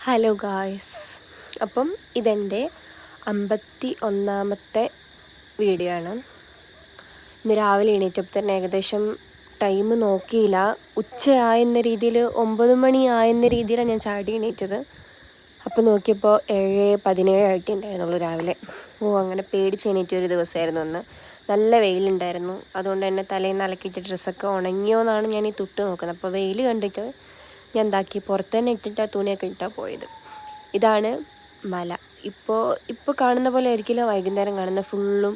Hello guys, അപ്പം ഇതെൻ്റെ 51ാമത്തെ video ആണ്. ഇന്ന് രാവിലെ എണീറ്റപ്പോൾ തന്നെ ഏകദേശം ടൈം നോക്കിയില്ല, ഉച്ചയായെന്ന രീതിയിൽ 9 മണി ആയെന്ന രീതിയിലാണ് ഞാൻ ചാടി എണീറ്റത്. അപ്പോൾ നോക്കിയപ്പോൾ 7:17 ആയിട്ടുണ്ടായിരുന്നുള്ളൂ രാവിലെ. അങ്ങനെ പേടിച്ച് എണീറ്റൊരു ദിവസമായിരുന്നു അന്ന്. നല്ല വെയിലുണ്ടായിരുന്നു, അതുകൊണ്ട് തന്നെ തലേന്ന് അലക്കിയിട്ട് ഡ്രസ്സൊക്കെ ഉണങ്ങിയോ എന്നാണ് ഞാൻ ഈ തൊട്ട് നോക്കുന്നത്. അപ്പോൾ വെയിൽ കണ്ടിട്ട് ഞാൻ എന്താക്കി, പുറത്ത് തന്നെ ഇട്ടിട്ട് ആ തുണിയൊക്കെ ഇട്ടാണ് പോയത്. ഇതാണ് മല. ഇപ്പോൾ കാണുന്ന പോലെ ആയിരിക്കില്ല വൈകുന്നേരം കാണുന്ന, ഫുള്ളും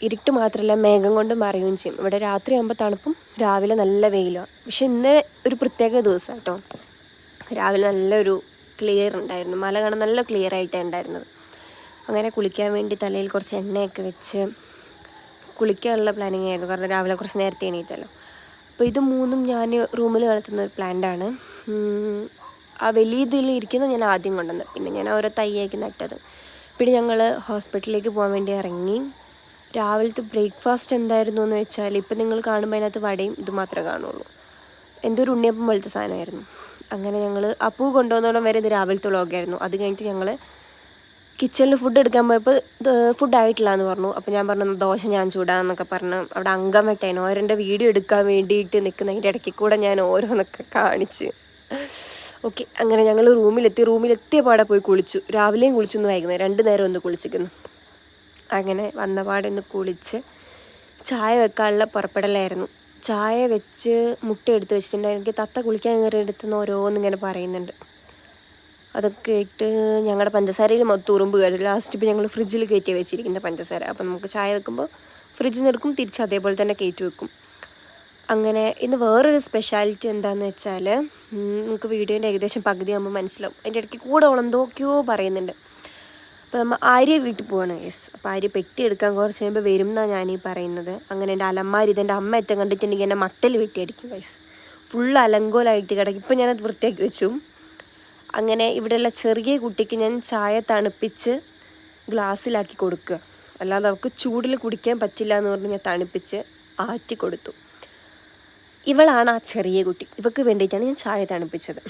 ഇരുട്ട് മാത്രമല്ല മേഘം കൊണ്ട് മറയുകയും ചെയ്യും. ഇവിടെ രാത്രി ആകുമ്പോൾ തണുപ്പും രാവിലെ നല്ല വെയിലുമാണ്. പക്ഷെ ഇന്ന് ഒരു പ്രത്യേക ദിവസം കേട്ടോ. രാവിലെ നല്ലൊരു ക്ലിയർ ഉണ്ടായിരുന്നു, മല കാണാൻ നല്ല ക്ലിയർ ആയിട്ടാണ് ഉണ്ടായിരുന്നത്. അങ്ങനെ കുളിക്കാൻ വേണ്ടി തലയിൽ കുറച്ച് എണ്ണയൊക്കെ വെച്ച് കുളിക്കാനുള്ള പ്ലാനിങ് ആയിരുന്നു, കാരണം രാവിലെ കുറച്ച് നേരത്തെ എണീറ്റല്ലോ. അപ്പോൾ ഇത് മൂന്നും ഞാൻ റൂമിൽ വളർത്തുന്ന ഒരു പ്ലാന്റാണ്. ആ വലിയ ഇതിൽ ഇരിക്കുന്നത് ഞാൻ ആദ്യം കൊണ്ടുവന്ന്, പിന്നെ ഞാൻ ഓരോ തൈയാക്കി നട്ടത്. പിന്നെ ഞങ്ങൾ ഹോസ്പിറ്റലിലേക്ക് പോകാൻ വേണ്ടി ഇറങ്ങി. രാവിലത്തെ ബ്രേക്ക്ഫാസ്റ്റ് എന്തായിരുന്നു എന്ന് വെച്ചാൽ, ഇപ്പം നിങ്ങൾ കാണുമ്പോൾ അതിനകത്ത് വടയും ഇത് മാത്രമേ കാണുള്ളൂ. എന്തോ ഒരു ഉണ്ണിയപ്പം പോലത്തെ സാധനമായിരുന്നു. അങ്ങനെ ഞങ്ങൾ അപ്പൂ കൊണ്ടുവന്നോളം വരെ ഇത് രാവിലത്തെ വ്ളോഗായിരുന്നു. അത് കഴിഞ്ഞിട്ട് ഞങ്ങൾ കിച്ചണിൽ ഫുഡ് എടുക്കാൻ പോയപ്പോൾ ഫുഡ് ആയിട്ടില്ല എന്ന് പറഞ്ഞു. അപ്പോൾ ഞാൻ പറഞ്ഞു ദോശ ഞാൻ ചൂടാന്നൊക്കെ പറഞ്ഞ് അവിടെ അംഗം വെട്ടായിരുന്നു. ഓരോൻ്റെ വീഡിയോ എടുക്കാൻ വേണ്ടിയിട്ട് നിൽക്കുന്നതിൻ്റെ ഇടയ്ക്ക് കൂടെ ഞാൻ ഓരോന്നൊക്കെ കാണിച്ച്. ഓക്കെ, അങ്ങനെ ഞങ്ങൾ റൂമിലെത്തിയ പാടെ പോയി കുളിച്ചു. രാവിലെയും കുളിച്ചു, ഒന്ന് വൈകുന്നേരം 2 നേരം ഒന്ന് കുളിച്ചിരിക്കുന്നു. അങ്ങനെ വന്ന പാടെ ഒന്ന് കുളിച്ച് ചായ വെക്കാനുള്ള പുറപ്പെടലായിരുന്നു. ചായ വെച്ച് മുട്ട എടുത്ത് വെച്ചിട്ടുണ്ടായിരുന്നു. എനിക്ക് തത്ത കുളിക്കാൻ കയറി എടുത്തുനിന്ന് ഓരോന്നിങ്ങനെ പറയുന്നുണ്ട്. അതൊക്കെ ഇട്ട് ഞങ്ങളുടെ പഞ്ചസാരയിൽ മൊത്തം ഉറുമ്പ് കയറി. ലാസ്റ്റ് ഇപ്പോൾ ഞങ്ങൾ ഫ്രിഡ്ജിൽ കയറ്റി വെച്ചിരിക്കുന്ന പഞ്ചസാര. അപ്പോൾ നമുക്ക് ചായ വെക്കുമ്പോൾ ഫ്രിഡ്ജിൽ നിന്ന് എടുക്കും, തിരിച്ച് അതേപോലെ തന്നെ കയറ്റി വെക്കും. അങ്ങനെ ഇന്ന് വേറൊരു സ്പെഷ്യാലിറ്റി എന്താണെന്ന് വെച്ചാൽ, നമുക്ക് വീഡിയോൻ്റെ ഏകദേശം പകുതി ആകുമ്പോൾ മനസ്സിലാവും. അതിൻ്റെ ഇടയ്ക്ക് കൂടെ എന്തൊക്കെയോ പറയുന്നുണ്ട്. അപ്പോൾ നമ്മൾ ആര്യ വീട്ടിൽ പോവാണ് ഗൈസ്. അപ്പോൾ ആര്യ പെട്ടി എടുക്കാൻ കുറച്ച് കഴിയുമ്പോൾ വരും എന്നാണ് ഞാനീ പറയുന്നത്. അങ്ങനെ എൻ്റെ അലമാരി ഇതെൻ്റെ അമ്മ ഏറ്റവും കണ്ടിട്ടുണ്ടെങ്കിൽ എന്നെ മട്ടൽ വെട്ടിയടിക്കും ഗൈസ്. ഫുള്ള് അലങ്കോലമായിട്ട് കിടക്കും. ഇപ്പം ഞാനത് വൃത്തിയാക്കി വെച്ചു. അങ്ങനെ ഇവിടെയുള്ള ചെറിയ കുട്ടിക്ക് ഞാൻ ചായ തണുപ്പിച്ച് ഗ്ലാസ്സിലാക്കി കൊടുക്കുക, അല്ലാതെ അവൾക്ക് ചൂടിൽ കുടിക്കാൻ പറ്റില്ല എന്ന് പറഞ്ഞ് ഞാൻ തണുപ്പിച്ച് ആറ്റി കൊടുത്തു. ഇവളാണ് ആ ചെറിയ കുട്ടി, ഇവൾക്ക് വേണ്ടിയിട്ടാണ് ഞാൻ ചായ തണുപ്പിച്ചത്.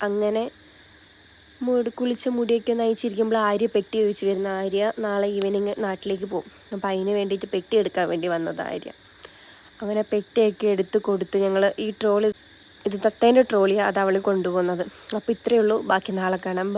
അങ്ങനെ കുളിച്ച മുടിയൊക്കെ ഒന്ന് അയച്ചിരിക്കുമ്പോൾ ആര്യ പെട്ടി ചോദിച്ച് വരുന്ന ആര്യ നാളെ ഈവനിങ് നാട്ടിലേക്ക് പോകും. അപ്പം അതിന് വേണ്ടിയിട്ട് പെട്ടി എടുക്കാൻ വേണ്ടി വന്നത് ആര്യ. അങ്ങനെ പെട്ടിയൊക്കെ എടുത്ത് കൊടുത്ത് ഞങ്ങൾ ഈ ട്രോളി, ഇത് തത്തേൻ്റെ ട്രോളിയാണ്, അത് അവൾ കൊണ്ടുപോകുന്നത്. അപ്പോൾ ഇത്രയേ ഉള്ളൂ, ബാക്കി നാളെ കാണാം.